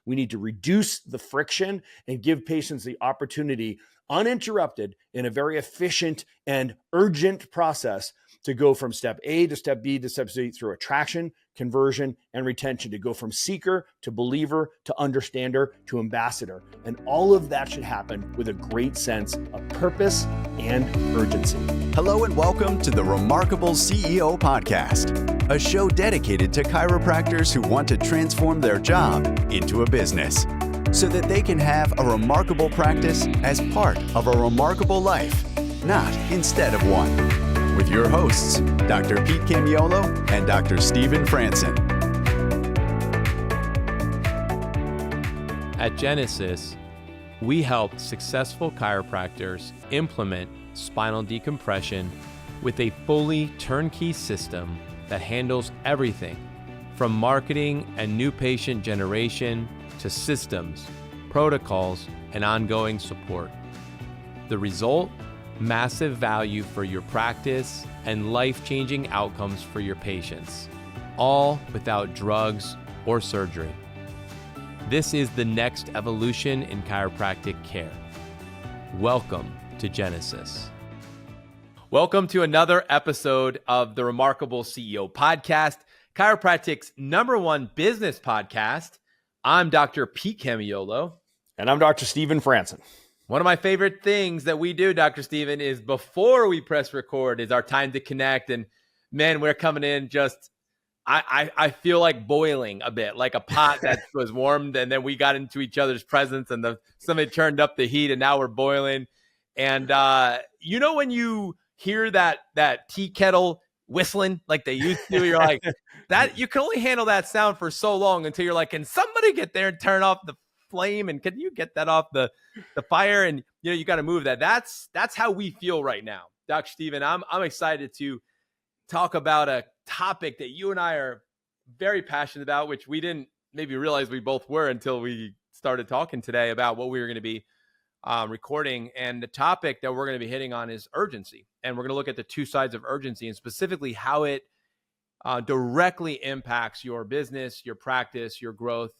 We need to reduce the friction and give patients the opportunity, uninterrupted, in a very efficient and urgent process, to go from step A to step B to step C through attraction, conversion, and retention, to go from seeker to believer to understander to ambassador. And all of that should happen with a great sense of purpose and urgency. Hello and welcome to the Remarkable CEO Podcast, a show dedicated to chiropractors who want to transform their job into a business so that they can have a remarkable practice as part of a remarkable life, not instead of one. With your hosts, Dr. Pete Camiolo and Dr. Stephen Franson. At Genesis, we help successful chiropractors implement spinal decompression with a fully turnkey system that handles everything from marketing and new patient generation to systems, protocols, and ongoing support. The result? Massive value for your practice and life-changing outcomes for your patients, all without drugs or surgery. This is the next evolution in chiropractic care. Welcome to Genesis. Welcome to another episode of the Remarkable CEO Podcast, chiropractic's #1 business podcast. I'm Dr. Pete Camiolo. And I'm Dr. Stephen Franson. One of my favorite things that we do, Dr. Stephen, is before we press record is our time to connect. And man, we're coming in just, I feel like boiling a bit, like a pot that was warmed and then we got into each other's presence and somebody turned up the heat and now we're boiling. And when you hear that tea kettle whistling like they used to, you're like, that you can only handle that sound for so long until you're like, can somebody get there and turn off the flame, and can you get that off the fire? And you got to move that. That's how we feel right now, Dr. Stephen. I'm excited to talk about a topic that you and I are very passionate about, which we didn't maybe realize we both were until we started talking today about what we were going to be recording. And the topic that we're going to be hitting on is urgency, and we're going to look at the two sides of urgency and specifically how it directly impacts your business, your practice, your growth.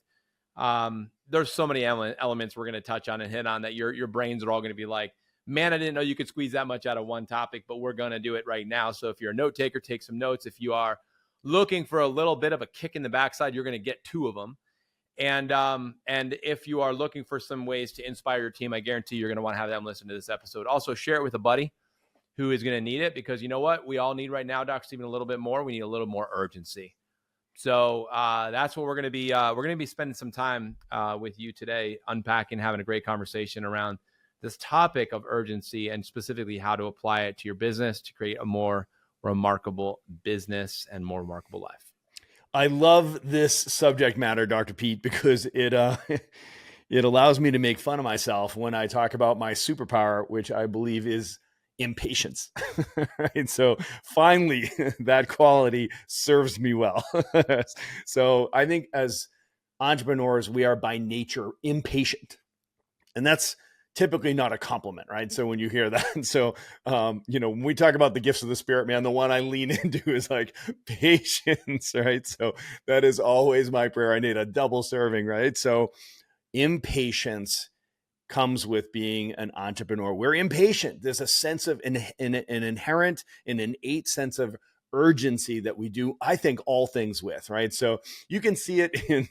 There's so many elements we're going to touch on and hit on that your brains are all going to be like, man, I didn't know you could squeeze that much out of one topic, but we're going to do it right now. So if you're a note taker, take some notes. If you are looking for a little bit of a kick in the backside, you're going to get two of them. And if you are looking for some ways to inspire your team, I guarantee you're going to want to have them listen to this episode. Also share it with a buddy who is going to need it, because you know what we all need right now, Dr. Stephen, a little bit more. We need a little more urgency. So that's what we're going to be. We're going to be spending some time with you today, unpacking, having a great conversation around this topic of urgency and specifically how to apply it to your business to create a more remarkable business and more remarkable life. I love this subject matter, Dr. Pete, because it allows me to make fun of myself when I talk about my superpower, which I believe is impatience. Right? So finally, that quality serves me well. So I think as entrepreneurs, we are by nature impatient, and that's typically not a compliment, right? So when you hear that, so when we talk about the gifts of the spirit, man, the one I lean into is like patience, right? So that is always my prayer. I need a double serving, right? So impatience comes with being an entrepreneur. We're impatient. There's a sense of an inherent, an innate sense of urgency that we do, I think, all things with, right? So you can see it in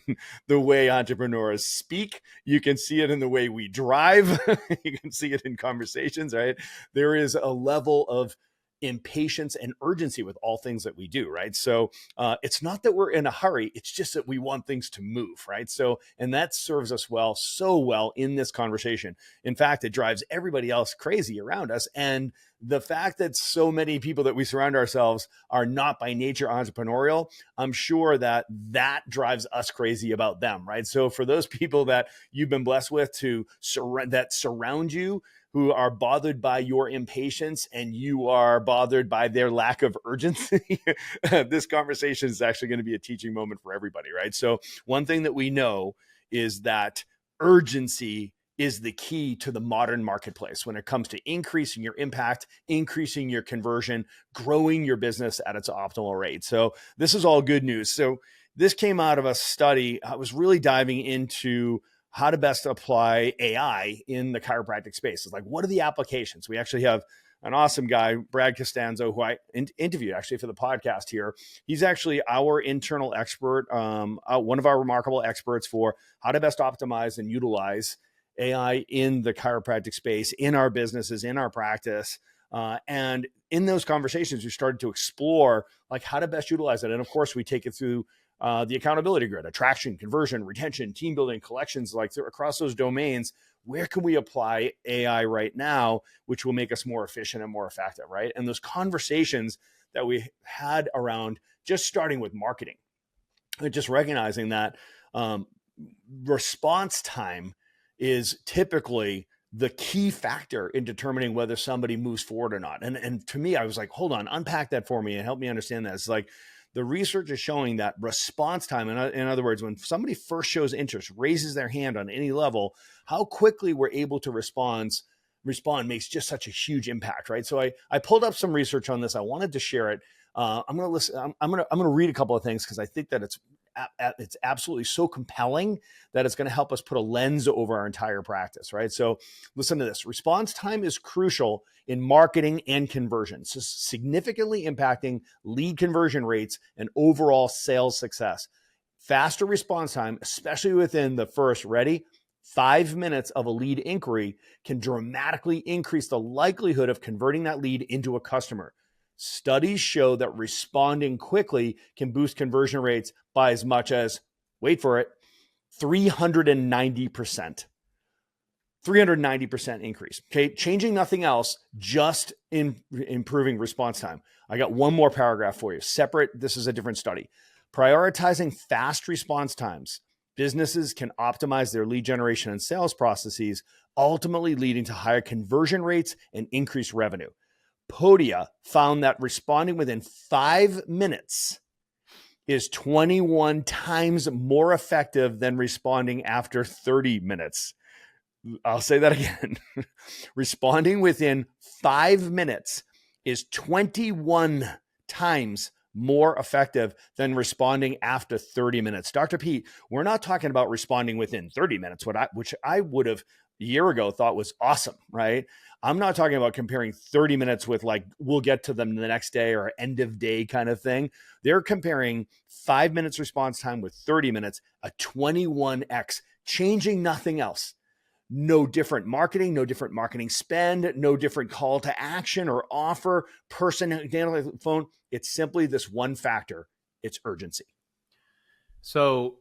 the way entrepreneurs speak. You can see it in the way we drive. You can see it in conversations, right? There is a level of impatience and urgency with all things that we do, right? So it's not that we're in a hurry, it's just that we want things to move, right? So, and that serves us so well in this conversation. In fact, it drives everybody else crazy around us. And the fact that so many people that we surround ourselves are not by nature entrepreneurial, I'm sure that drives us crazy about them, right? So for those people that you've been blessed with that surround you, who are bothered by your impatience and you are bothered by their lack of urgency, this conversation is actually going to be a teaching moment for everybody, right? So one thing that we know is that urgency is the key to the modern marketplace when it comes to increasing your impact, increasing your conversion, growing your business at its optimal rate. So this is all good news. So this came out of a study. I was really diving into how to best apply AI in the chiropractic space. It's like, what are the applications? We actually have an awesome guy, Brad Costanzo, who I interviewed actually for the podcast here. He's actually our internal expert, one of our remarkable experts for how to best optimize and utilize AI in the chiropractic space, in our businesses, in our practice. And in those conversations, we started to explore like how to best utilize it. And of course, we take it through the accountability grid, attraction, conversion, retention, team building, collections, like across those domains. Where can we apply AI right now, which will make us more efficient and more effective, right? And those conversations that we had around just starting with marketing, just recognizing that response time is typically the key factor in determining whether somebody moves forward or not. And to me, I was like, hold on, unpack that for me and help me understand that. It's like, the research is showing that response time, in other words, when somebody first shows interest, raises their hand on any level, how quickly we're able to respond makes just such a huge impact, right? So I pulled up some research on this. I wanted to share it. I'm going to listen. I'm going to read a couple of things because I think that it's absolutely so compelling that it's going to help us put a lens over our entire practice, right? So listen to this. Response time is crucial in marketing and conversion, so significantly impacting lead conversion rates and overall sales success. Faster response time, especially within the first 5 minutes of a lead inquiry, can dramatically increase the likelihood of converting that lead into a customer. Studies show that responding quickly can boost conversion rates by as much as, wait for it, 390%. 390% increase. Okay, changing nothing else, just improving response time. I got one more paragraph for you. This is a different study. Prioritizing fast response times, businesses can optimize their lead generation and sales processes, ultimately leading to higher conversion rates and increased revenue. Podia found that responding within 5 minutes is 21 times more effective than responding after 30 minutes. I'll say that again. Responding within 5 minutes is 21 times more effective than responding after 30 minutes. Dr. Pete, we're not talking about responding within 30 minutes, which I would have a year ago thought was awesome, right? I'm not talking about comparing 30 minutes with like, we'll get to them the next day or end of day kind of thing. They're comparing 5 minutes response time with 30 minutes, a 21x, changing nothing else. No different marketing spend, no different call to action or offer, person on the phone. It's simply this one factor. It's urgency. So,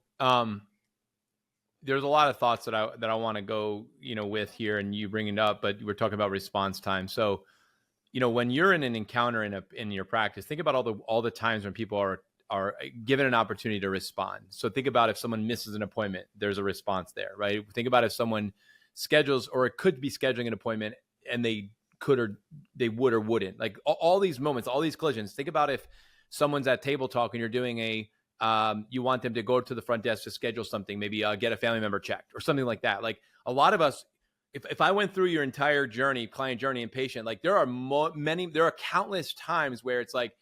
there's a lot of thoughts that I want to go, with here, and you bring it up, but we're talking about response time. So, when you're in an encounter in your practice, think about all the times when people are given an opportunity to respond. So think about if someone misses an appointment, there's a response there, right? Think about if someone schedules, or it could be scheduling an appointment and they could, or they would or wouldn't, like all these moments, all these collisions. Think about if someone's at table talk and you're doing you want them to go to the front desk to schedule something, maybe get a family member checked or something like that. Like a lot of us, if I went through your entire journey, client journey and patient, like there are countless times where it's like,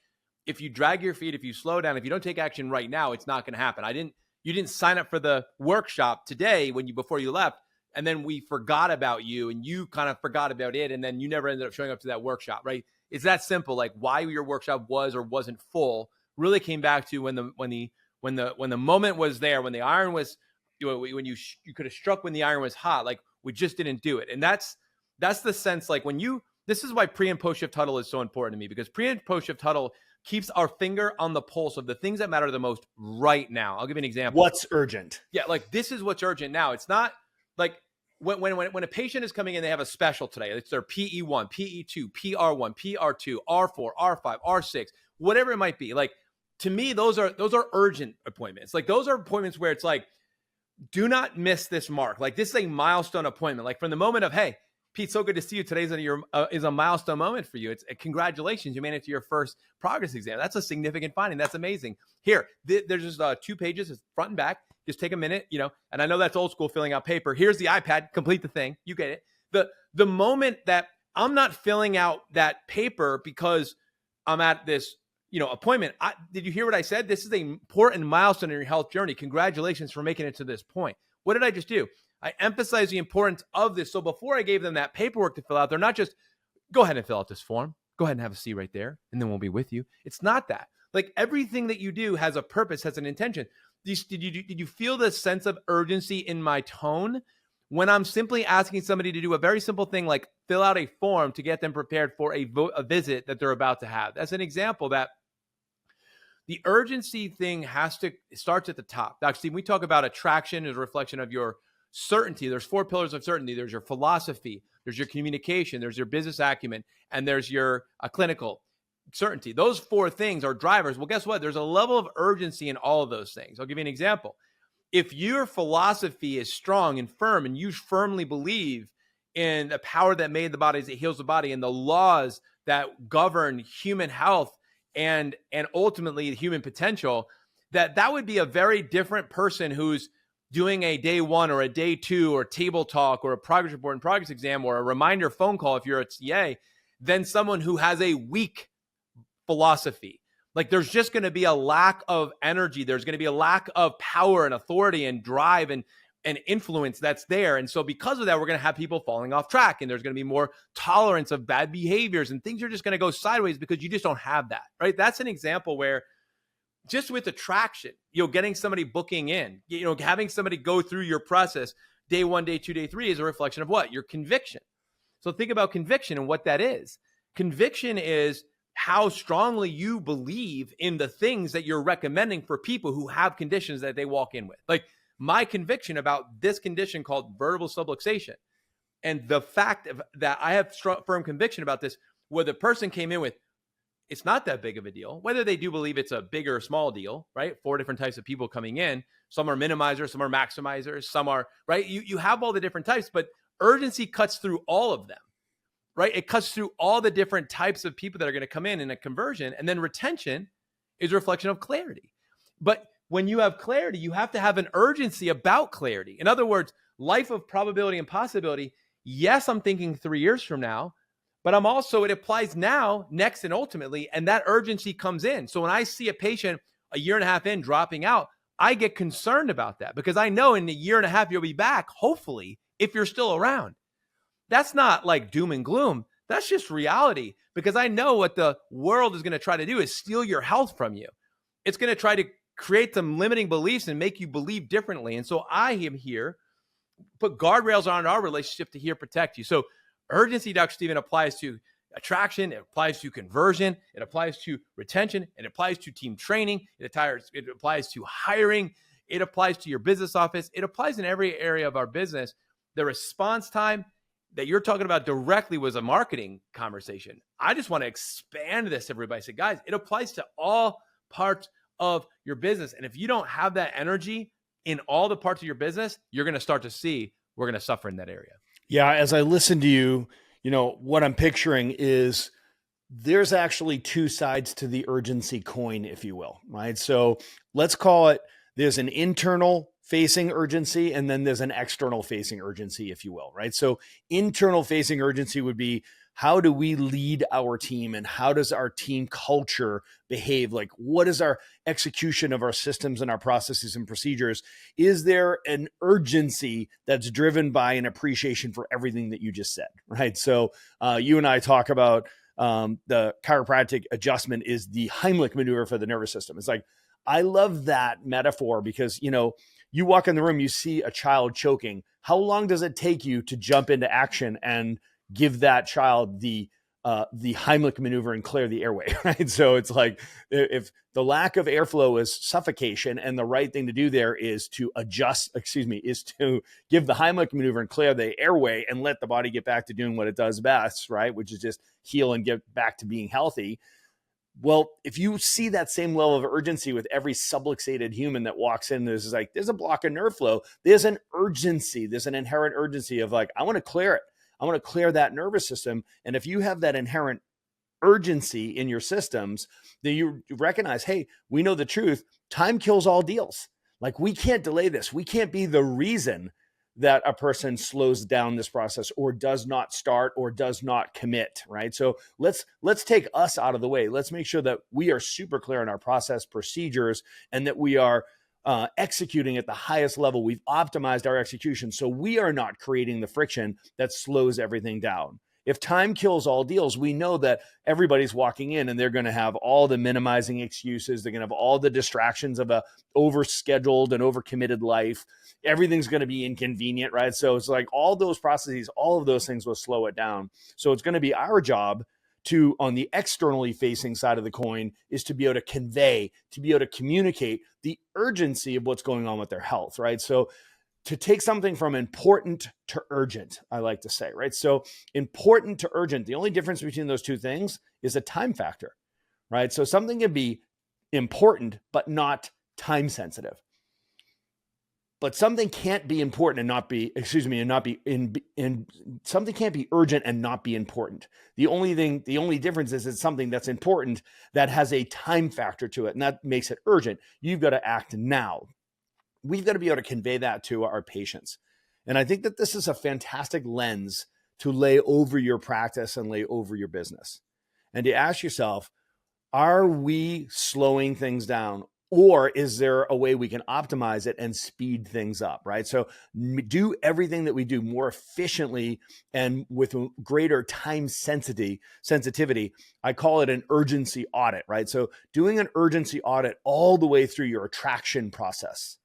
if you drag your feet, if you slow down, if you don't take action right now, it's not going to happen. You didn't sign up for the workshop today before you left, and then we forgot about you and you kind of forgot about it, and then you never ended up showing up to that workshop, right? It's that simple. Like why your workshop was or wasn't full really came back to when the moment was there, when the iron was, when you could have struck when the iron was hot, like we just didn't do it. And that's the sense, like this is why pre and post shift huddle is so important to me, because pre and post shift huddle keeps our finger on the pulse of the things that matter the most right now. I'll give you an example. What's urgent? Yeah, like this is what's urgent now. It's not like when a patient is coming in, they have a special today. It's their PE1, PE2, PR1, PR2, R4, R5, R6, whatever it might be. Like to me, those are urgent appointments. Like those are appointments where it's like, do not miss this mark. Like this is a milestone appointment. Like from the moment of, hey, Pete, so good to see you. Today's is a milestone moment for you. It's congratulations. You made it to your first progress exam. That's a significant finding. That's amazing. Here, there's just 2 pages, it's front and back. Just take a minute, and I know that's old school filling out paper. Here's the iPad, complete the thing. You get it. The moment that I'm not filling out that paper because I'm at this, appointment. Did you hear what I said? This is an important milestone in your health journey. Congratulations for making it to this point. What did I just do? I emphasize the importance of this. So before I gave them that paperwork to fill out, they're not just, go ahead and fill out this form. Go ahead and have a seat right there, and then we'll be with you. It's not that. Like, everything that you do has a purpose, has an intention. Did you feel this sense of urgency in my tone when I'm simply asking somebody to do a very simple thing like fill out a form to get them prepared for a visit that they're about to have? That's an example that the urgency thing starts at the top. Dr. Steve, we talk about attraction as a reflection of your certainty. There's 4 pillars of certainty. There's your philosophy, there's your communication, there's your business acumen, and there's your clinical certainty. Those 4 things are drivers. Well, guess what? There's a level of urgency in all of those things. I'll give you an example. If your philosophy is strong and firm, and you firmly believe in the power that made the body as it heals the body, and the laws that govern human health and ultimately the human potential, that would be a very different person who's doing a day 1 or a day 2 or table talk or a progress report and progress exam or a reminder phone call if you're a TA than someone who has a weak philosophy. Like, there's just going to be a lack of energy. There's going to be a lack of power and authority and drive and influence that's there. And so because of that, we're going to have people falling off track, and there's going to be more tolerance of bad behaviors, and things are just going to go sideways because you just don't have that, right? That's an example where just with attraction, getting somebody booking in, having somebody go through your process, day 1, day 2, day 3 is a reflection of what? Your conviction. So think about conviction and what that is. Conviction is how strongly you believe in the things that you're recommending for people who have conditions that they walk in with. Like, my conviction about this condition called vertebral subluxation, and the fact that I have firm conviction about this, where the person came in with, it's not that big of a deal, whether they do believe it's a big or small deal, right? 4 different types of people coming in. Some are minimizers, some are maximizers, some are, right? You have all the different types, but urgency cuts through all of them, right? It cuts through all the different types of people that are going to come in a conversion. And then retention is a reflection of clarity. But when you have clarity, you have to have an urgency about clarity. In other words, life of probability and possibility. Yes, I'm thinking 3 years from now, but it applies now, next, and ultimately, and that urgency comes in. So when I see a patient a year and a half in dropping out, I get concerned about that because I know in a year and a half, you'll be back, hopefully, if you're still around. That's not like doom and gloom. That's just reality, because I know what the world is going to try to do is steal your health from you. It's going to try to create some limiting beliefs and make you believe differently. And so I am here, put guardrails on our relationship to here protect you. So urgency, Dr. Stephen, applies to attraction, it applies to conversion, it applies to retention, it applies to team training, it applies to hiring, it applies to your business office, it applies in every area of our business. The response time that you're talking about directly was a marketing conversation. I just want to expand this, everybody. Say, guys, it applies to all parts of your business. And if you don't have that energy in all the parts of your business, you're going to start to see we're going to suffer in that area. Yeah. As I listen to you, what I'm picturing is there's actually 2 sides to the urgency coin, if you will, right? So let's call it, there's an internal facing urgency, and then there's an external facing urgency, if you will, right? So internal facing urgency would be, how do we lead our team, and how does our team culture behave? Like, what is our execution of our systems and our processes and procedures? Is there an urgency that's driven by an appreciation for everything that you just said, right? So you and I talk about the chiropractic adjustment is the Heimlich maneuver for the nervous system. It's like, I love that metaphor because, you walk in the room, you see a child choking. How long does it take you to jump into action and give that child the Heimlich maneuver and clear the airway, right? So it's like, if the lack of airflow is suffocation, and the right thing to do there is to is to give the Heimlich maneuver and clear the airway and let the body get back to doing what it does best, right? Which is just heal and get back to being healthy. Well, if you see that same level of urgency with every subluxated human that walks in, there's a block of nerve flow. There's an urgency. There's an inherent urgency of like, I want to clear it. I want to clear that nervous system. And if you have that inherent urgency in your systems, then you recognize, hey, we know the truth. Time kills all deals. Like, we can't delay this. We can't be the reason that a person slows down this process or does not start or does not commit, right? So let's take us out of the way. Let's make sure that we are super clear on our process procedures and that we are executing at the highest level. We've optimized our execution so we are not creating the friction that slows everything down. If time kills all deals, we know that everybody's walking in and they're going to have all the minimizing excuses. They're going to have all the distractions of a overscheduled and overcommitted life. Everything's going to be inconvenient, right? So it's like all those processes, all of those things will slow it down. So it's going to be our job to, on the externally facing side of the coin, is to be able to convey, to be able to communicate the urgency of what's going on with their health, right? So to take something from important to urgent, I like to say, right? So important to urgent, the only difference between those two things is a time factor, right? So something can be important, but not time sensitive. But something can't be important and not be, something can't be urgent and not be important. The only difference is it's something that's important that has a time factor to it, and that makes it urgent. You've got to act now. We've got to be able to convey that to our patients. And I think that this is a fantastic lens to lay over your practice and lay over your business. And to ask yourself, are we slowing things down? Or is there a way we can optimize it and speed things up, right? So do everything that we do more efficiently and with greater time sensitivity. I call it an urgency audit, right? So doing an urgency audit all the way through your attraction process,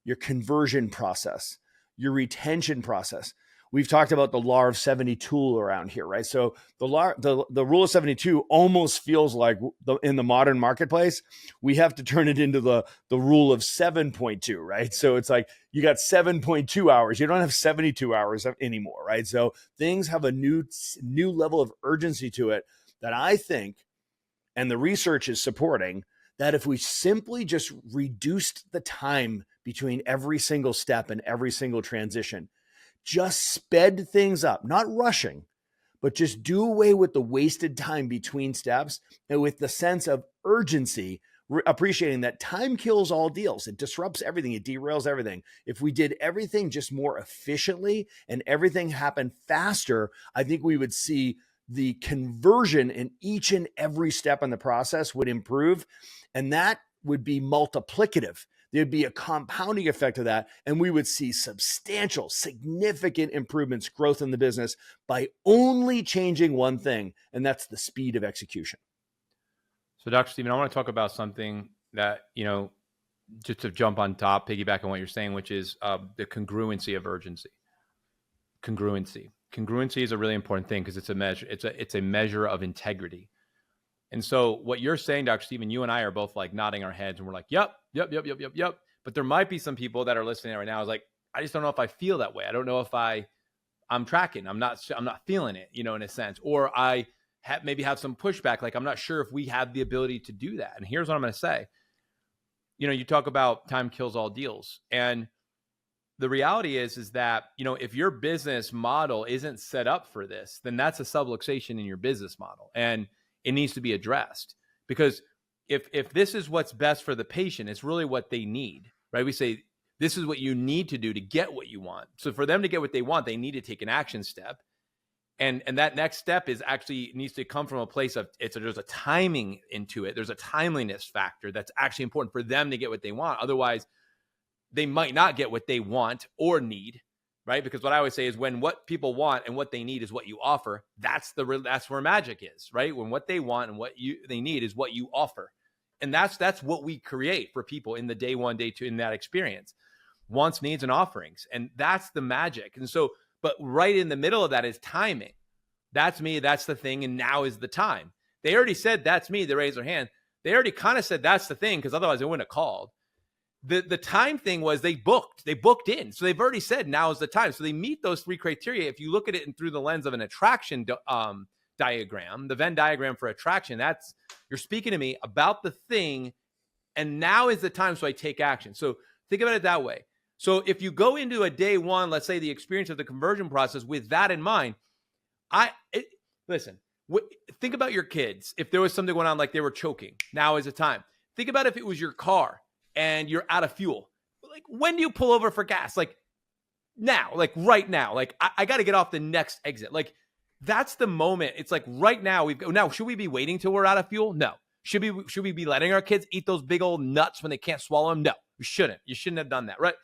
your conversion process, your retention process. We've talked about the law of 70 tool around here, right? So the rule of 72 almost feels like in the modern marketplace, we have to turn it into the rule of 7.2, right? So it's like you got 7.2 hours. You don't have 72 hours anymore, right? So things have a new level of urgency to it that I think, and the research is supporting, that if we simply just reduced the time between every single step and every single transition, just sped things up, not rushing, but just do away with the wasted time between steps and with the sense of urgency, appreciating that time kills all deals. It disrupts everything. It derails everything. If we did everything just more efficiently and everything happened faster, I think we would see the conversion in each and every step in the process would improve. And that would be multiplicative. There'd be a compounding effect of that. And we would see substantial, significant improvements, growth in the business by only changing one thing. And that's the speed of execution. So Dr. Stephen, I want to talk about something that, just to jump on top, piggyback on what you're saying, which is the congruency of urgency. Congruency is a really important thing because it's a measure. It's a measure of integrity. And so what you're saying, Dr. Stephen, you and I are both like nodding our heads and we're like, yep. But there might be some people that are listening right now is like, I just don't know if I feel that way. I don't know if I'm tracking. I'm not feeling it, in a sense, or I maybe have some pushback. Like, I'm not sure if we have the ability to do that. And here's what I'm going to say. You talk about time kills all deals. And the reality is that, if your business model isn't set up for this, then that's a subluxation in your business model. And it needs to be addressed, because if this is what's best for the patient, it's really what they need, right? We say, this is what you need to do to get what you want. So for them to get what they want, they need to take an action step. And that next step needs to come from a place of there's a timing into it. There's a timeliness factor that's actually important for them to get what they want. Otherwise, they might not get what they want or need, right? Because what I always say is when what people want and what they need is what you offer, that's where magic is, right? When what they want and what they need is what you offer. And that's what we create for people in the day one, day two, in that experience. Wants, needs, and offerings. And that's the magic. And so, but right in the middle of that is timing. That's me, that's the thing, and now is the time. They already said, that's me, they raised their hand. They already kind of said, that's the thing, because otherwise they wouldn't have called. The time thing was they booked in. So they've already said, now is the time. So they meet those three criteria. If you look at it through the lens of an attraction diagram, the Venn diagram for attraction, you're speaking to me about the thing, and now is the time, so I take action. So think about it that way. So if you go into a day one, let's say the experience of the conversion process with that in mind, think about your kids. If there was something going on, like they were choking, now is the time. Think about if it was your car and you're out of fuel. Like, when do you pull over for gas? Like, now, like right now, like I got to get off the next exit. Like that's the moment. It's like right now now, should we be waiting till we're out of fuel? No. Should we be letting our kids eat those big old nuts when they can't swallow them? No, we shouldn't. You shouldn't have done that. Right.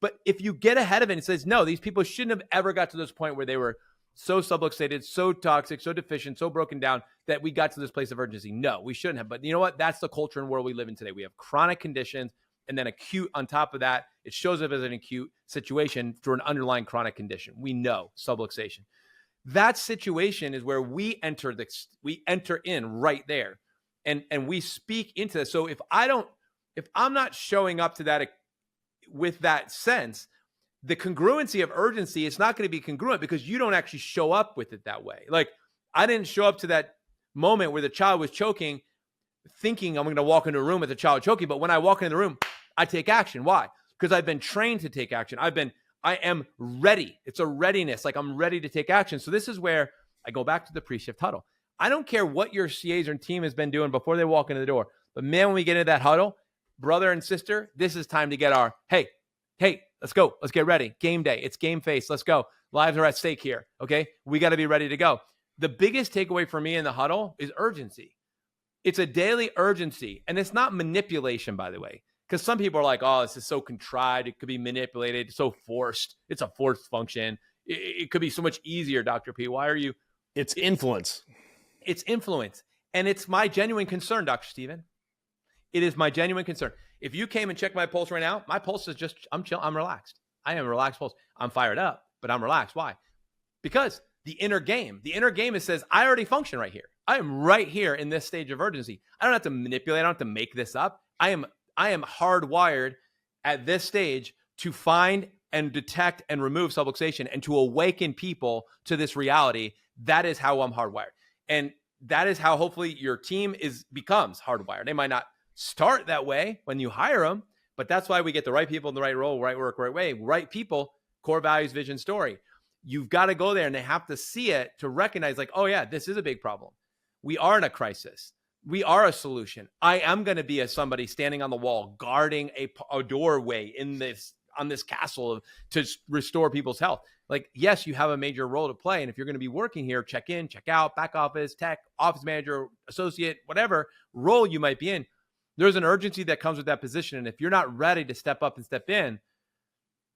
But if you get ahead of it and says, no, these people shouldn't have ever got to this point where they were so subluxated, so toxic, so deficient, so broken down that we got to this place of urgency. No, we shouldn't have. But you know what? That's the culture and world we live in today. We have chronic conditions and then acute on top of that. It shows up as an acute situation for an underlying chronic condition. We know subluxation. That situation is where we enter in right there and we speak into this. So if I'm not showing up to that with that sense, the congruency of urgency, it's not going to be congruent because you don't actually show up with it that way. Like I didn't show up to that moment where the child was choking thinking I'm going to walk into a room with the child choking. But when I walk into the room, I take action. Why? Because I've been trained to take action. I am ready. It's a readiness. Like I'm ready to take action. So this is where I go back to the pre-shift huddle. I don't care what your CAs or team has been doing before they walk into the door. But man, when we get into that huddle, brother and sister, this is time to get our, hey, let's go. Let's get ready. Game day. It's game face. Let's go. Lives are at stake here. Okay. We got to be ready to go. The biggest takeaway for me in the huddle is urgency. It's a daily urgency. And it's not manipulation, by the way, because some people are like, oh, this is so contrived. It could be manipulated. So forced. It's a forced function. It could be so much easier, Dr. P. Why are you? It's influence. It's influence. And it's my genuine concern, Dr. Stephen. It is my genuine concern. If you came and checked my pulse right now, my pulse is just, I'm chill. I'm relaxed. I am a relaxed pulse. I'm fired up, but I'm relaxed. Why? Because the inner game is says, I already function right here. I am right here in this stage of urgency. I don't have to manipulate. I don't have to make this up. I am hardwired at this stage to find and detect and remove subluxation and to awaken people to this reality. That is how I'm hardwired. And that is how hopefully your team becomes hardwired. They might not start that way when you hire them, but that's why we get the right people in the right role, right work, right way, right people, core values, vision, story. You've got to go there and they have to see it to recognize like, oh yeah, this is a big problem. We are in a crisis. We are a solution. I am going to be somebody standing on the wall, guarding a doorway on this castle to restore people's health. Like, yes, you have a major role to play. And if you're going to be working here, check in, check out, back office, tech, office manager, associate, whatever role you might be in, there's an urgency that comes with that position. And if you're not ready to step up and step in,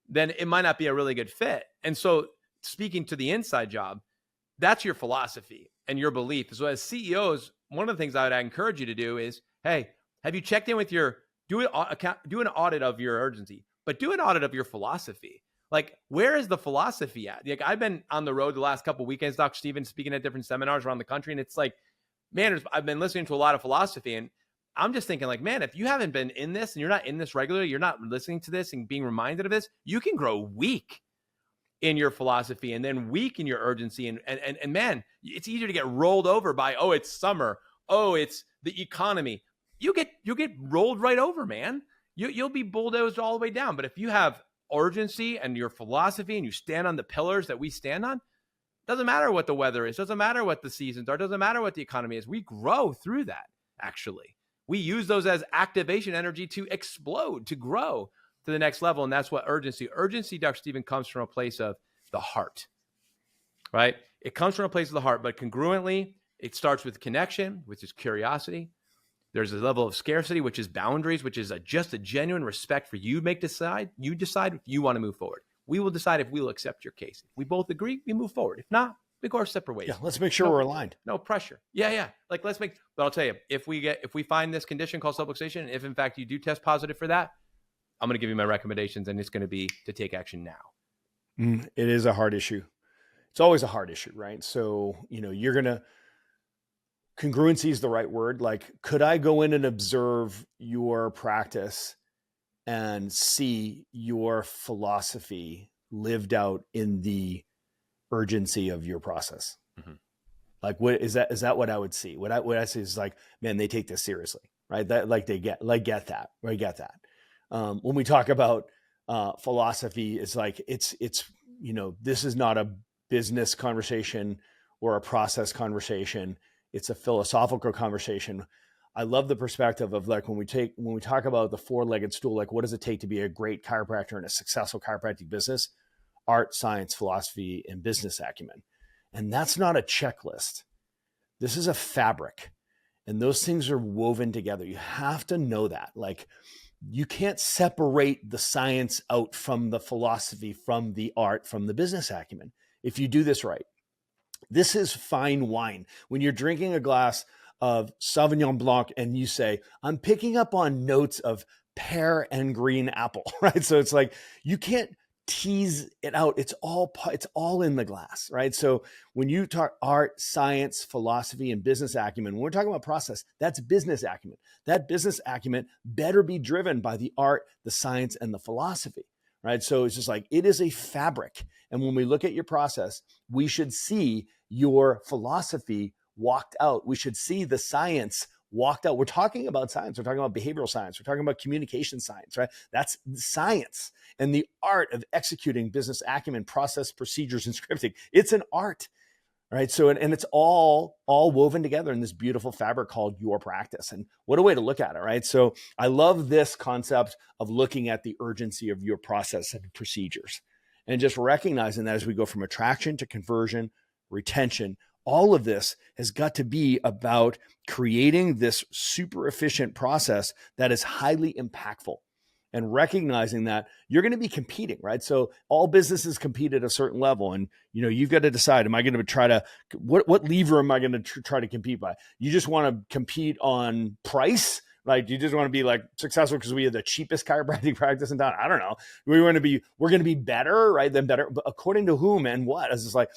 then it might not be a really good fit. And so speaking to the inside job, that's your philosophy and your belief. So as CEOs, one of the things I would encourage you to do is, hey, have you checked in with do an audit of your urgency, but do an audit of your philosophy. Like, where is the philosophy at? Like, I've been on the road the last couple of weekends, Dr. Stephen, speaking at different seminars around the country. And it's like, man, I've been listening to a lot of philosophy. And I'm just thinking like, man, if you haven't been in this and you're not in this regularly, you're not listening to this and being reminded of this, you can grow weak in your philosophy and then weak in your urgency. And man, it's easier to get rolled over by, oh, it's summer. Oh, it's the economy. You'll get rolled right over, man. You'll be bulldozed all the way down. But if you have urgency and your philosophy and you stand on the pillars that we stand on, doesn't matter what the weather is, doesn't matter what the seasons are, doesn't matter what the economy is. We grow through that, actually. We use those as activation energy to explode, to grow to the next level. And that's what urgency, Dr. Stephen, comes from a place of the heart, right? It comes from a place of the heart, but congruently, it starts with connection, which is curiosity. There's a level of scarcity, which is boundaries, which is just a genuine respect for you. You decide if you want to move forward. We will decide if we'll accept your case. If we both agree, we move forward. If not, we go our separate ways. Yeah, let's make sure we're aligned. No pressure. Yeah. Like but I'll tell you, if we find this condition called subluxation, if in fact you do test positive for that, I'm going to give you my recommendations, and it's going to be to take action now. It is a hard issue. It's always a hard issue, right? So, congruency is the right word. Like, could I go in and observe your practice and see your philosophy lived out in the urgency of your process? Mm-hmm. Like, what is that? Is that what I would see? What I see is like, man, they take this seriously, right? That get that. When we talk about philosophy, it's like, it's this is not a business conversation or a process conversation. It's a philosophical conversation. I love the perspective of like, when we talk about the four-legged stool, like, what does it take to be a great chiropractor and a successful chiropractic business? art, science, philosophy, and business acumen. And that's not a checklist. This is a fabric. And those things are woven together. You have to know that. Like, you can't separate the science out from the philosophy, from the art, from the business acumen if you do this right. This is fine wine. When you're drinking a glass of Sauvignon Blanc and you say, I'm picking up on notes of pear and green apple, right? So it's like, you can't tease it out. It's all in the glass, right? So when you talk art, science, philosophy, and business acumen, when we're talking about process, that's business acumen. That business acumen better be driven by the art, the science, and the philosophy, right? So it's just like, it is a fabric. And when we look at your process, we should see your philosophy walked out. We should see the science walked out. We're talking about science. We're talking about behavioral science. We're talking about communication science, right? That's science. And the art of executing business acumen, process, procedures, and scripting. It's an art, right? So, and it's all woven together in this beautiful fabric called your practice. And what a way to look at it, right? So I love this concept of looking at the urgency of your process and procedures, and just recognizing that as we go from attraction to conversion, retention, all of this has got to be about creating this super efficient process that is highly impactful, and recognizing that you're going to be competing, right? So all businesses compete at a certain level, and you've got to decide, am I going to try to, what lever am I going to try to compete by? You just want to compete on price? Like, you just want to be like successful because we have the cheapest chiropractic practice in town? I don't know. We're going to be better, right? Than better. But according to whom and what? It's just like,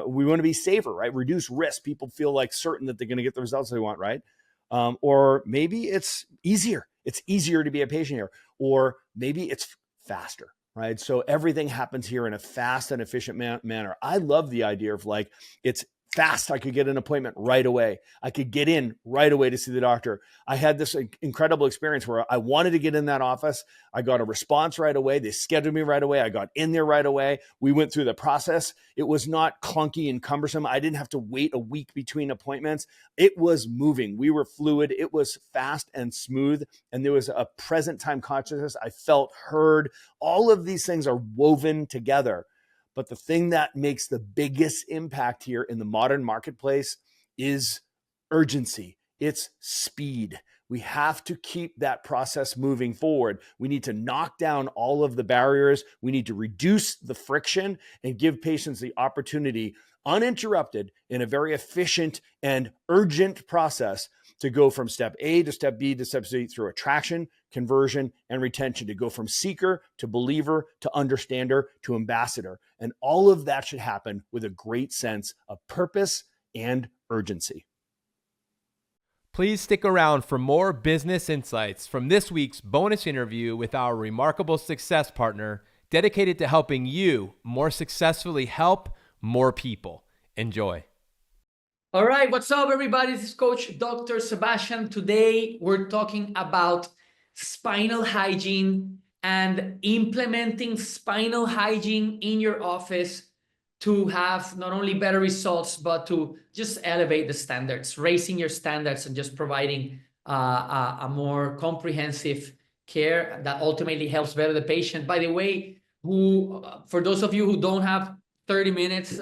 we want to be safer, right? Reduce risk. People feel like certain that they're going to get the results they want, right? Or maybe it's easier. It's easier to be a patient here. Or maybe it's faster, right? So everything happens here in a fast and efficient manner. I love the idea of like, it's fast. I could get an appointment right away. I could get in right away to see the doctor. I had this incredible experience where I wanted to get in that office. I got a response right away. They scheduled me right away. I got in there right away. We went through the process. It was not clunky and cumbersome. I didn't have to wait a week between appointments. It was moving. We were fluid. It was fast and smooth. And there was a present time consciousness. I felt heard. All of these things are woven together. But the thing that makes the biggest impact here in the modern marketplace is urgency. It's speed. We have to keep that process moving forward. We need to knock down all of the barriers. We need to reduce the friction and give patients the opportunity, uninterrupted, in a very efficient and urgent process, to go from step A to step B to step C through attraction, conversion, and retention, to go from seeker to believer to understander to ambassador. And all of that should happen with a great sense of purpose and urgency. Please stick around for more business insights from this week's bonus interview with our remarkable success partner, dedicated to helping you more successfully help more people. Enjoy. All right, what's up, everybody? This is Coach Dr. Sebastian. Today, we're talking about spinal hygiene and implementing spinal hygiene in your office to have not only better results, but to just elevate the standards, raising your standards, and just providing a more comprehensive care that ultimately helps better the patient. By the way, for those of you who don't have 30 minutes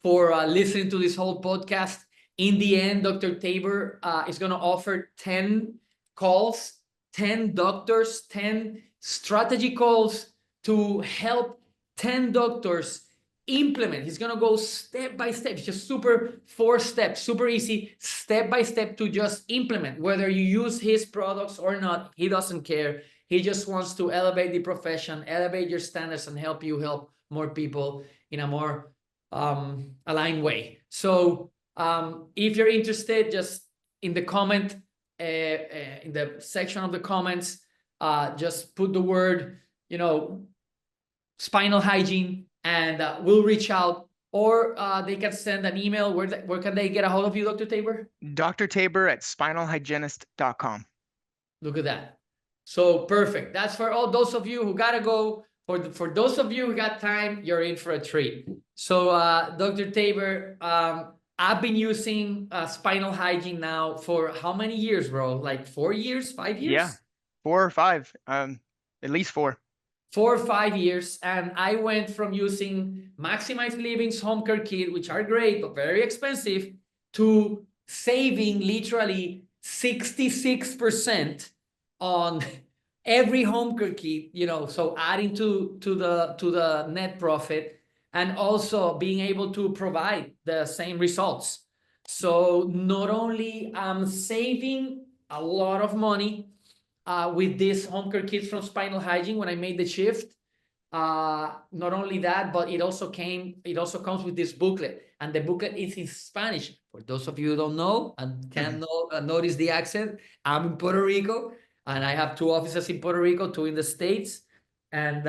for listening to this whole podcast, in the end, Dr. Tabor is going to offer 10 calls, 10 doctors, 10 strategy calls to help 10 doctors implement. He's going to go step by step. It's just 4 steps, super easy, step by step to just implement. Whether you use his products or not, he doesn't care. He just wants to elevate the profession, elevate your standards, and help you help more people in a more aligned way. So if you're interested, just in the comment, in the section of the comments, just put the word, spinal hygiene, and we'll reach out, or they can send an email. Where can they get a hold of you, Dr. Tabor? Dr. Tabor at spinalhygienist.com. Look at that. So perfect. That's for all those of you who gotta go. For those of you who got time, you're in for a treat. So Dr. Tabor, I've been using spinal hygiene now for how many years, bro? Like 4 years, 5 years? Yeah, 4 or 5, at least 4. 4 or 5 years, and I went from using Maximize Living's home care kit, which are great but very expensive, to saving literally 66% on every home care kit, so adding to the net profit, and also being able to provide the same results. So not only I'm saving a lot of money with this home care kits from Spinal Hygiene when I made the shift, not only that, but it also comes with this booklet, and the booklet is in Spanish. For those of you who don't know and can't notice the accent, I'm in Puerto Rico, and I have 2 offices in Puerto Rico, 2 in the States, and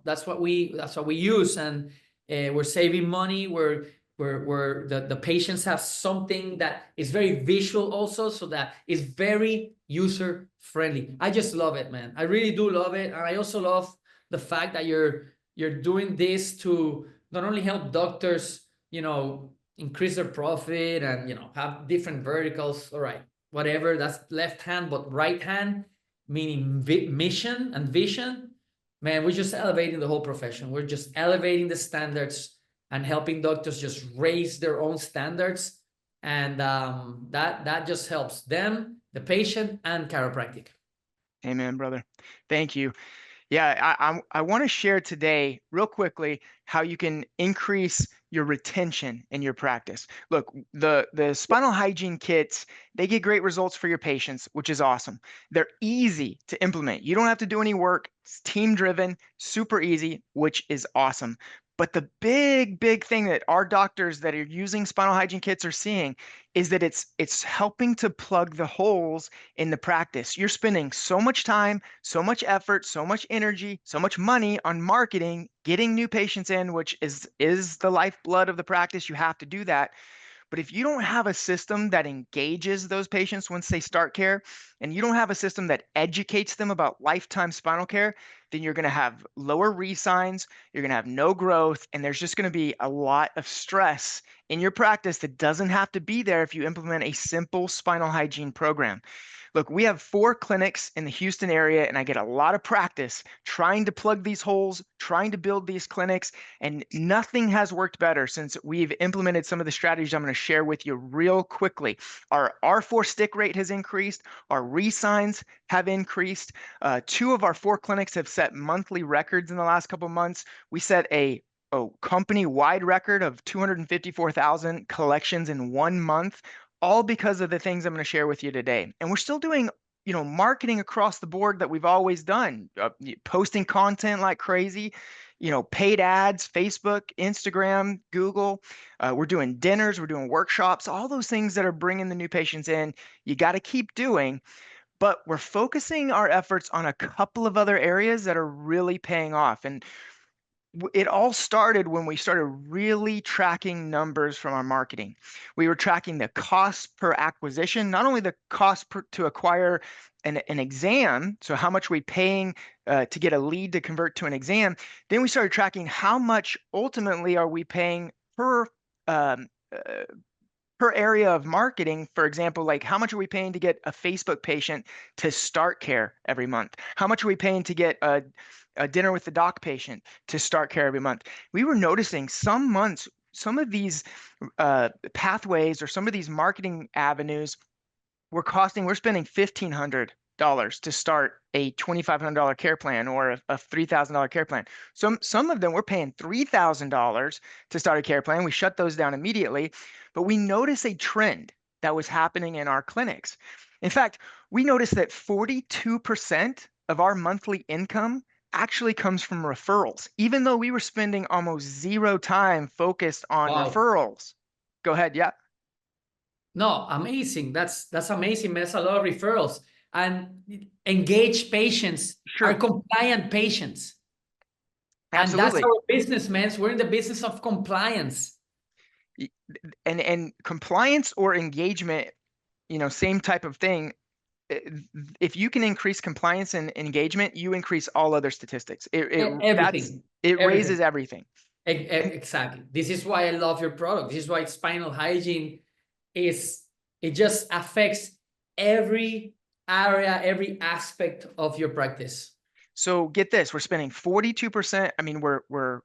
that's what we use, and we're saving money. The patients have something that is very visual also, so that is very user friendly. I just love it, man. I really do love it, and I also love the fact that you're doing this to not only help doctors, increase their profit and have different verticals. All right, whatever, that's left hand, but right hand, meaning mission and vision. Man, we're just elevating the whole profession. We're just elevating the standards and helping doctors just raise their own standards, and that just helps them, the patient, and chiropractic. Amen, brother. Thank you. Yeah, I want to share today real quickly how you can increase your retention in your practice. Look, the Spinal Hygiene kits, they get great results for your patients, which is awesome. They're easy to implement. You don't have to do any work. It's team driven, super easy, which is awesome. But the big thing that our doctors that are using Spinal Hygiene kits are seeing is that it's helping to plug the holes in the practice. You're spending so much time, so much effort, so much energy, so much money on marketing, getting new patients in, which is the lifeblood of the practice. You have to do that. But if you don't have a system that engages those patients once they start care, and you don't have a system that educates them about lifetime spinal care, then you're going to have lower re-signs, you're going to have no growth, and there's just going to be a lot of stress in your practice that doesn't have to be there if you implement a simple spinal hygiene program. Look, we have 4 clinics in the Houston area, and I get a lot of practice trying to plug these holes, trying to build these clinics, and nothing has worked better since we've implemented some of the strategies I'm going to share with you real quickly. Our R4 stick rate has increased. Our re-signs have increased. 2 of our 4 clinics have set monthly records in the last couple of months. We set a company-wide record of 254,000 collections in 1 month, all because of the things I'm going to share with you today. And we're still doing, marketing across the board that we've always done, posting content like crazy, paid ads, Facebook, Instagram, Google. We're doing dinners, we're doing workshops, all those things that are bringing the new patients in. You got to keep doing, but we're focusing our efforts on a couple of other areas that are really paying off. And it all started when we started really tracking numbers from our marketing. We were tracking the cost per acquisition, not only the cost to acquire an exam, so how much are we paying to get a lead to convert to an exam. Then we started tracking how much ultimately are we paying per area of marketing. For example, like how much are we paying to get a Facebook patient to start care every month? How much are we paying to get a dinner with the doc patient to start care every month? We were noticing some months, some of these pathways or some of these marketing avenues we're spending $1,500 to start a $2,500 care plan or a $3,000 care plan. Some of them we're paying $3,000 to start a care plan. We shut those down immediately, but we noticed a trend that was happening in our clinics. In fact, we noticed that 42% of our monthly income actually comes from referrals, even though we were spending almost zero time focused on referrals. Go ahead. Yeah. No, amazing. That's amazing. That's a lot of referrals and engaged patients are compliant patients. Absolutely. And that's our business, man. We're in the business of compliance. And compliance or engagement, same type of thing. If you can increase compliance and engagement, you increase all other statistics. Everything. Raises everything. Exactly. This is why I love your product. This is why Spinal Hygiene it just affects every area, every aspect of your practice? So get this, we're spending 42%. I mean, we're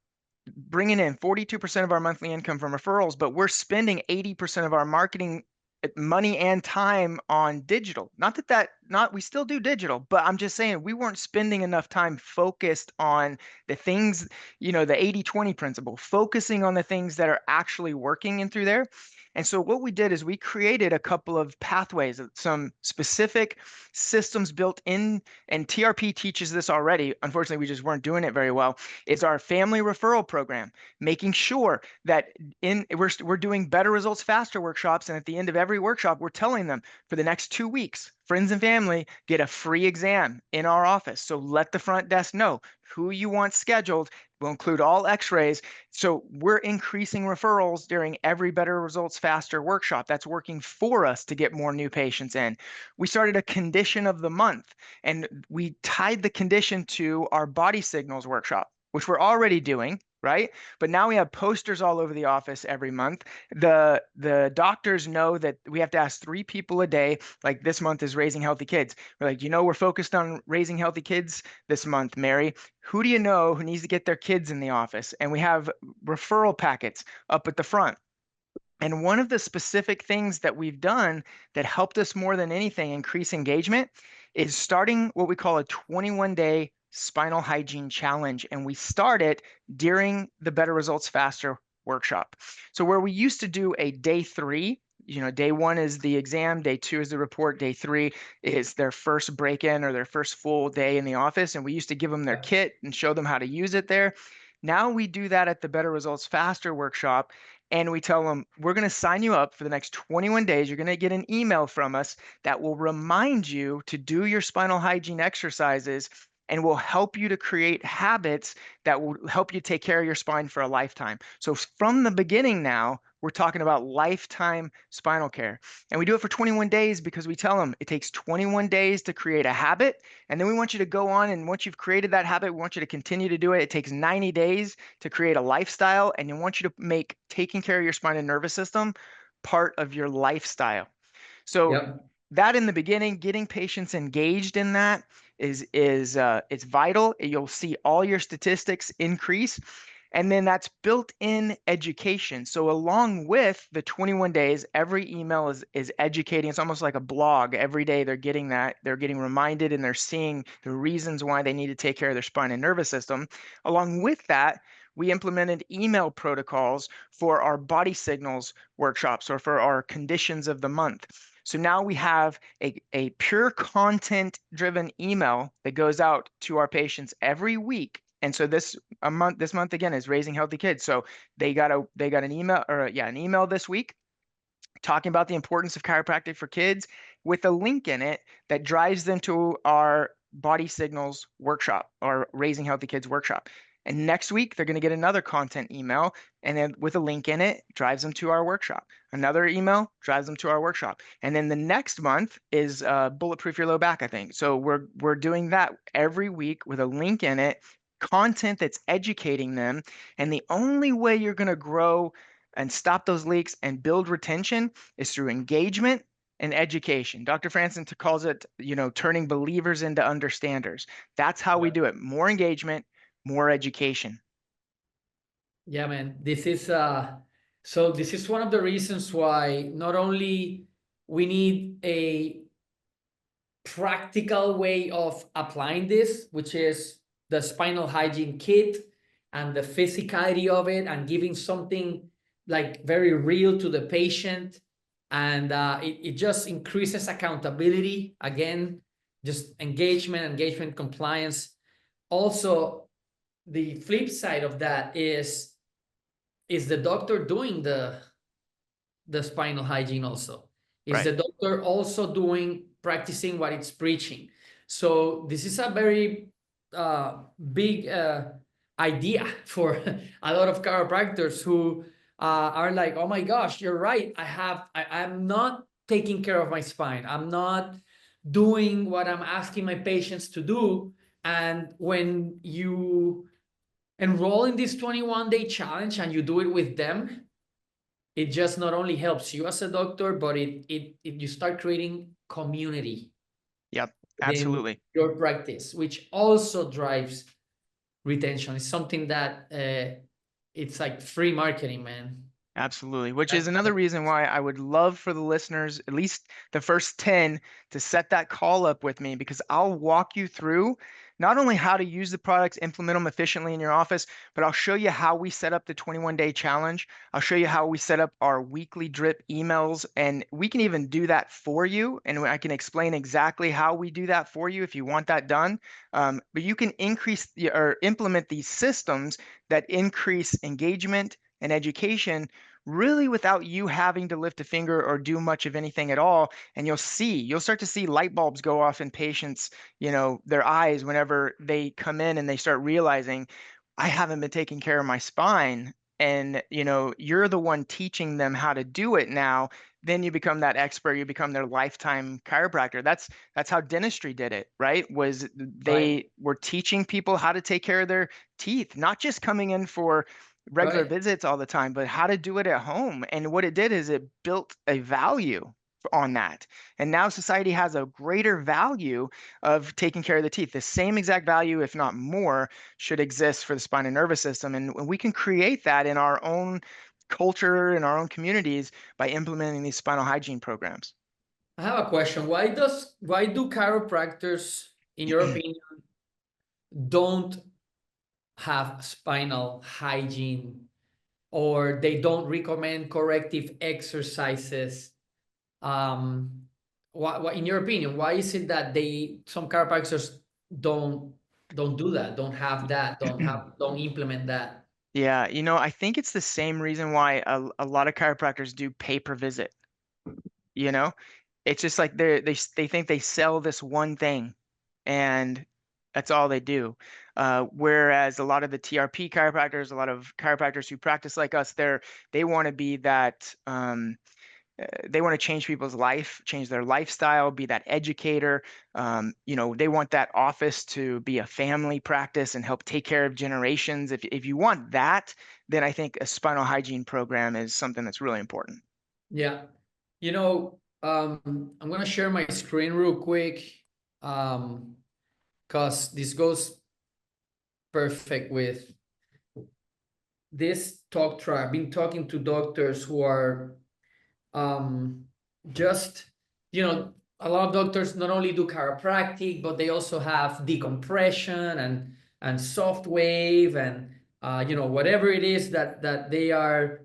bringing in 42% of our monthly income from referrals, but we're spending 80% of our marketing money and time on digital. Not we still do digital, but I'm just saying we weren't spending enough time focused on the things, the 80-20 principle, focusing on the things that are actually working in through there. And so what we did is we created a couple of pathways, some specific systems built in, and TRP teaches this already. Unfortunately, we just weren't doing it very well. It's our family referral program, making sure that we're doing better results faster workshops. And at the end of every workshop, we're telling them for the next 2 weeks, friends and family get a free exam in our office. So let the front desk know who you want scheduled. We'll include all x-rays. So we're increasing referrals during every Better Results Faster workshop. That's working for us to get more new patients in. We started a condition of the month, and we tied the condition to our body signals workshop, which we're already doing, right? But now we have posters all over the office every month. The doctors know that we have to ask 3 people a day. Like this month is raising healthy kids. We're like, we're focused on raising healthy kids this month, Mary. Who do you know who needs to get their kids in the office? And we have referral packets up at the front. And one of the specific things that we've done that helped us more than anything increase engagement is starting what we call a 21-day spinal hygiene challenge. And we start it during the Better Results Faster workshop. So where we used to do a day 3, day 1 is the exam, day 2 is the report, day 3 is their first break-in or their first full day in the office. And we used to give them their kit and show them how to use it there. Now we do that at the Better Results Faster workshop. And we tell them, we're going to sign you up for the next 21 days. You're going to get an email from us that will remind you to do your spinal hygiene exercises and will help you to create habits that will help you take care of your spine for a lifetime. So from the beginning now, we're talking about lifetime spinal care. And we do it for 21 days because we tell them it takes 21 days to create a habit. And then we want you to go on, and once you've created that habit, we want you to continue to do it. It takes 90 days to create a lifestyle. And we want you to make taking care of your spine and nervous system part of your lifestyle. So that in the beginning, getting patients engaged in that is it's vital. You'll see all your statistics increase. And then that's built-in education. So along with the 21 days, every email is educating. It's almost like a blog. Every day they're getting that. They're getting reminded, and they're seeing the reasons why they need to take care of their spine and nervous system. Along with that, we implemented email protocols for our body signals workshops or for our conditions of the month. So now we have a pure content-driven email that goes out to our patients every week. And so this month again is raising healthy kids. So they got an email an email this week talking about the importance of chiropractic for kids with a link in it that drives them to our body signals workshop or raising healthy kids workshop. And next week, they're going to get another content email, and then with a link in it, drives them to our workshop. Another email drives them to our workshop. And then the next month is Bulletproof Your Low Back, I think. So we're doing that every week with a link in it, content that's educating them. And the only way you're going to grow and stop those leaks and build retention is through engagement and education. Dr. Franson calls it, turning believers into understanders. That's how we do it. More engagement, more education. Yeah, man. This is one of the reasons why not only we need a practical way of applying this, which is the spinal hygiene kit and the physicality of it, and giving something like very real to the patient. And it just increases accountability. Again, just engagement, compliance. Also, the flip side of that is the doctor doing the spinal hygiene also? Is the doctor also practicing what it's preaching? So this is a very big idea for a lot of chiropractors who are like, oh my gosh, you're right. I'm not taking care of my spine. I'm not doing what I'm asking my patients to do. And when you enroll in this 21-day challenge and you do it with them, it just not only helps you as a doctor, but you start creating community. Absolutely. your practice, which also drives retention. It's something that it's like free marketing, man. Absolutely. Which is another reason why I would love for the listeners, at least the first 10, to set that call up with me, because I'll walk you through not only how to use the products, implement them efficiently in your office, but I'll show you how we set up the 21-day challenge. I'll show you how we set up our weekly drip emails, and we can even do that for you. And I can explain exactly how we do that for you if you want that done. But you can increase or implement these systems that increase engagement and education really without you having to lift a finger or do much of anything at all. And you'll start to see light bulbs go off in patients, their eyes whenever they come in and they start realizing, I haven't been taking care of my spine. And, you're the one teaching them how to do it now. Then you become that expert, you become their lifetime chiropractor. That's how dentistry did it, right? Was they were teaching people how to take care of their teeth, not just coming in for regular visits all the time, but how to do it at home. And what it did is it built a value on that. And now society has a greater value of taking care of the teeth. The same exact value, if not more, should exist for the spine and nervous system. And we can create that in our own culture, in our own communities, by implementing these spinal hygiene programs. I have a question. Why do chiropractors, in your opinion, don't have spinal hygiene, or they don't recommend corrective exercises? What, in your opinion, why is it that some chiropractors don't do that, don't have that, don't implement that? Yeah, I think it's the same reason why a lot of chiropractors do pay per visit. It's just like they think they sell this one thing, and that's all they do. Whereas a lot of the TRP chiropractors, a lot of chiropractors who practice like us, they want to be that. They want to change people's life, change their lifestyle, be that educator. They want that office to be a family practice and help take care of generations. If you want that, then I think a spinal hygiene program is something that's really important. Yeah. I'm going to share my screen real quick, because this goes perfect with this talk track. I've been talking to doctors who are just, a lot of doctors not only do chiropractic, but they also have decompression and soft wave and, whatever it is that they are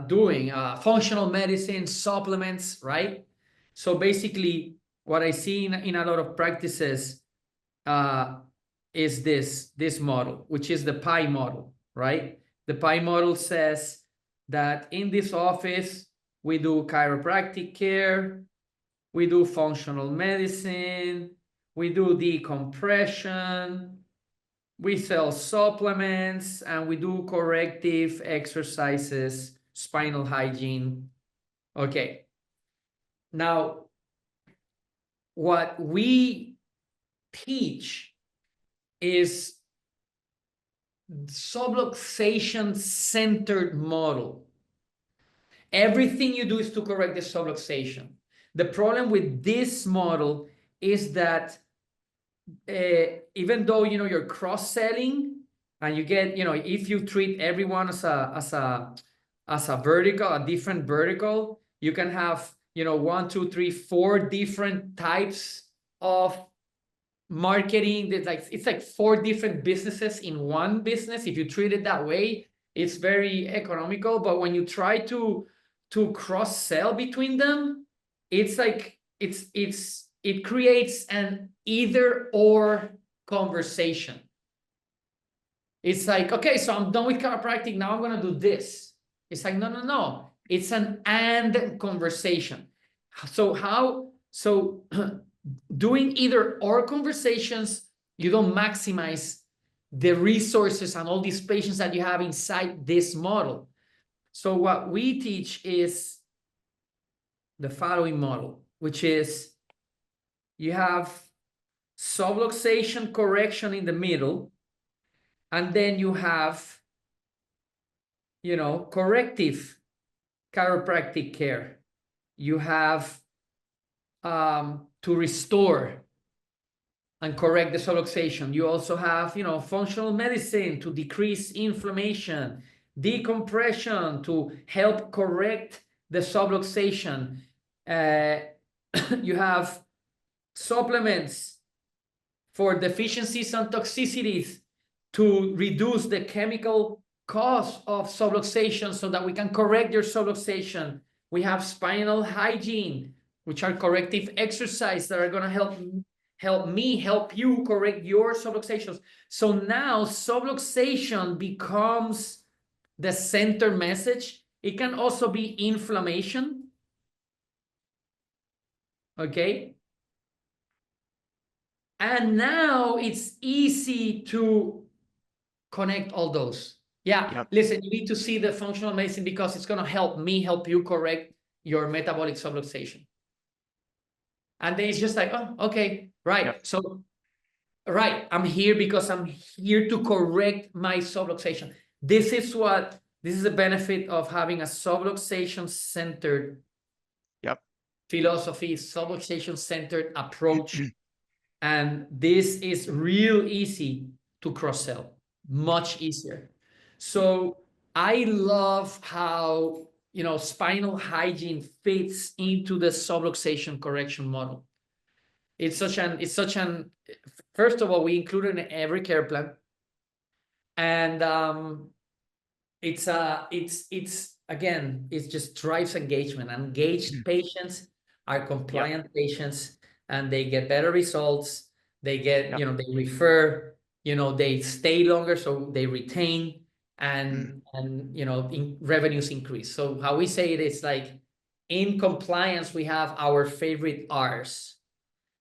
doing, functional medicine, supplements, right? So basically what I see in a lot of practices is this model, which is the pie model, right? The pie model says that in this office, we do chiropractic care, we do functional medicine, we do decompression, we sell supplements, and we do corrective exercises, spinal hygiene. Okay. Now, what we teach is subluxation-centered model. Everything you do is to correct the subluxation. The problem with this model is that even though you're cross-selling and you get, if you treat everyone as a vertical, a different vertical, you can have 1, 2, 3, 4 different types of marketing. It's like 4 different businesses in one business. If you treat it that way, it's very economical. But when you try to cross-sell between them, it's like it creates an either-or conversation. It's like, okay, so I'm done with chiropractic, now I'm going to do this. It's like, no. It's an and conversation. So doing either-or conversations, you don't maximize the resources and all these patients that you have inside this model. So what we teach is the following model, which is you have subluxation correction in the middle, and then you have, corrective chiropractic care. You have to restore and correct the subluxation. You also have, functional medicine to decrease inflammation, decompression to help correct the subluxation. You have supplements for deficiencies and toxicities to reduce the chemical cause of subluxation so that we can correct your subluxation. We have spinal hygiene, which are corrective exercises that are going to help you correct your subluxations. So now subluxation becomes the center message. It can also be inflammation. Okay. And now it's easy to connect all those. Yeah, Yep. listen, you need to see the functional medicine because it's going to help you correct your metabolic subluxation. And then it's just like, oh, okay, right. Yep. So, right, I'm here because I'm here to correct my subluxation. This is the benefit of having a subluxation-centered philosophy, subluxation-centered approach. And this is real easy to cross-sell, much easier. So I love how, spinal hygiene fits into the subluxation correction model. It's such an, first of all, we include it in every care plan. And again, it just drives engagement. Engaged patients are compliant patients, and they get better results. They get, they refer, they stay longer, so they retain, and revenues increase. So how we say it is like, in compliance, we have our favorite R's,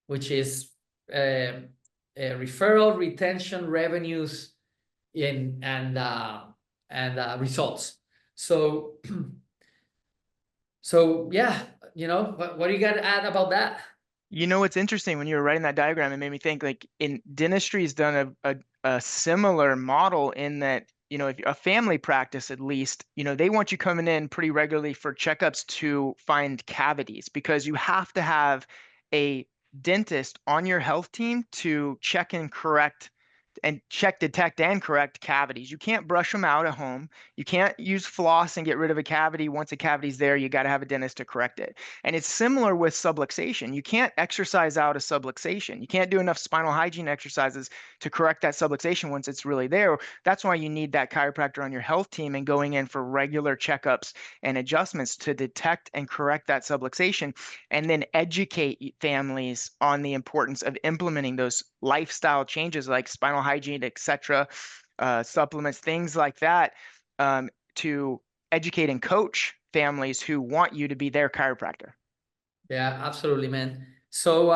which is referral, retention, revenues, and results. So yeah, what do you got to add about that? It's interesting, when you were writing that diagram, it made me think, like, in dentistry has done a similar model in that, if a family practice, at least, they want you coming in pretty regularly for checkups to find cavities, because you have to have a dentist on your health team to check, detect, and correct cavities. You can't brush them out at home. You can't use floss and get rid of a cavity. Once a cavity's there, you got to have a dentist to correct it. And it's similar with subluxation. You can't exercise out a subluxation. You can't do enough spinal hygiene exercises to correct that subluxation once it's really there. That's why you need that chiropractor on your health team and going in for regular checkups and adjustments to detect and correct that subluxation, and then educate families on the importance of implementing those lifestyle changes like spinal hygiene, etc., supplements, things like that, to educate and coach families who want you to be their chiropractor. Yeah, absolutely, man. So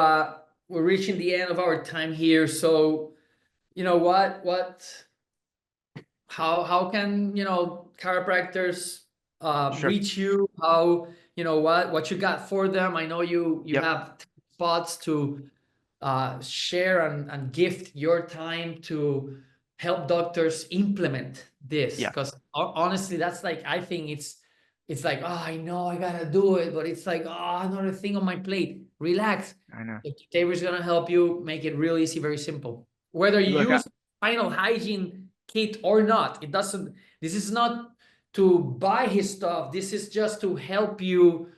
we're reaching the end of our time here. So, how can, chiropractors reach you? How, what you got for them? I know you have spots to share and gift your time to help doctors implement this. Because honestly, that's like, I think it's like, oh, I know I gotta do it, but it's like, oh, another thing on my plate. Relax. I know. Tabor is gonna help you make it real easy, very simple. Whether you use spinal hygiene kit or not, it doesn't. This is not to buy his stuff. This is just to help you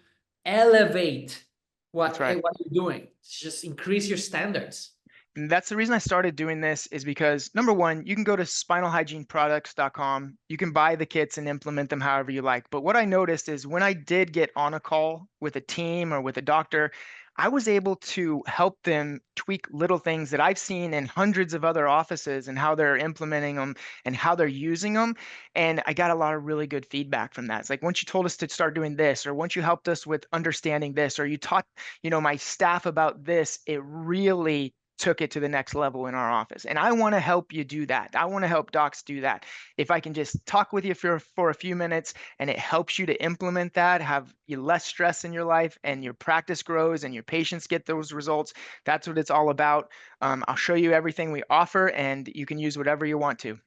elevate what you're doing. Just increase your standards. And that's the reason I started doing this, is because, number one, you can go to spinalhygieneproducts.com. You can buy the kits and implement them however you like. But what I noticed is, when I did get on a call with a team or with a doctor, I was able to help them tweak little things that I've seen in hundreds of other offices, and how they're implementing them and how they're using them. And I got a lot of really good feedback from that. It's like, once you told us to start doing this, or once you helped us with understanding this, or you taught, my staff about this, it really took it to the next level in our office. And I want to help you do that. I want to help docs do that. If I can just talk with you for a few minutes, and it helps you to implement that, have you less stress in your life, and your practice grows, and your patients get those results, that's what it's all about. I'll show you everything we offer, and you can use whatever you want to.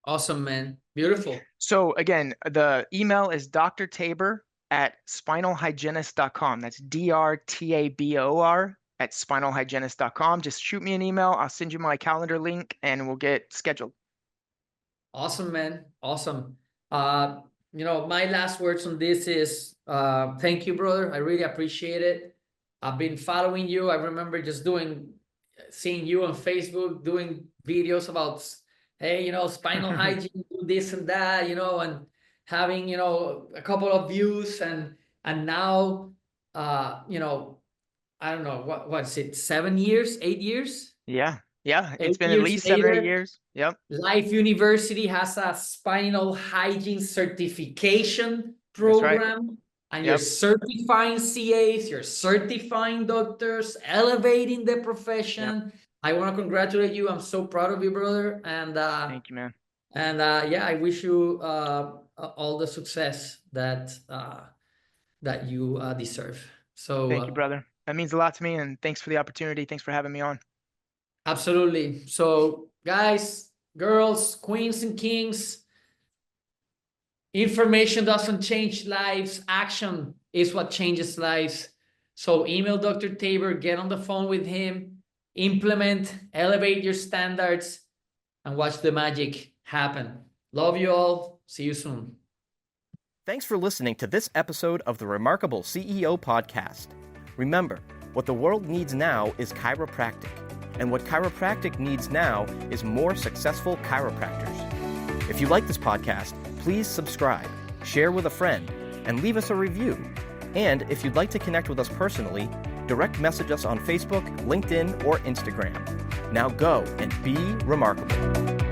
Awesome, man. Beautiful. So again, the email is drtabor at spinalhygienist.com. That's DRTABOR at spinalhygienist.com. Just shoot me an email. I'll send you my calendar link and we'll get scheduled. Awesome, man. Awesome. My last words on this is thank you, brother. I really appreciate it. I've been following you. I remember just seeing you on Facebook, doing videos about, hey, spinal hygiene, do this and that, and having, a couple of views and now, I don't know, what's it, 7 years, 8 years? Yeah. It's 8 been at years least 7 or 8 later, years. Yep. Life University has a spinal hygiene certification That's right. program. And Yep. you're certifying CAs, you're certifying doctors, elevating the profession. Yep. I want to congratulate you. I'm so proud of you, brother. And thank you, man. And I wish you all the success that you deserve. So thank you, brother. That means a lot to me, and thanks for the opportunity. Thanks for having me on. Absolutely. So, guys, girls, queens, and kings. Information doesn't change lives. Action is what changes lives. So email Dr. Tabor, get on the phone with him, implement, elevate your standards, and watch the magic happen. Love you all. See you soon. Thanks for listening to this episode of the Remarkable CEO Podcast. Remember, what the world needs now is chiropractic, and what chiropractic needs now is more successful chiropractors. If you like this podcast, please subscribe, share with a friend, and leave us a review. And if you'd like to connect with us personally, direct message us on Facebook, LinkedIn, or Instagram. Now go and be remarkable.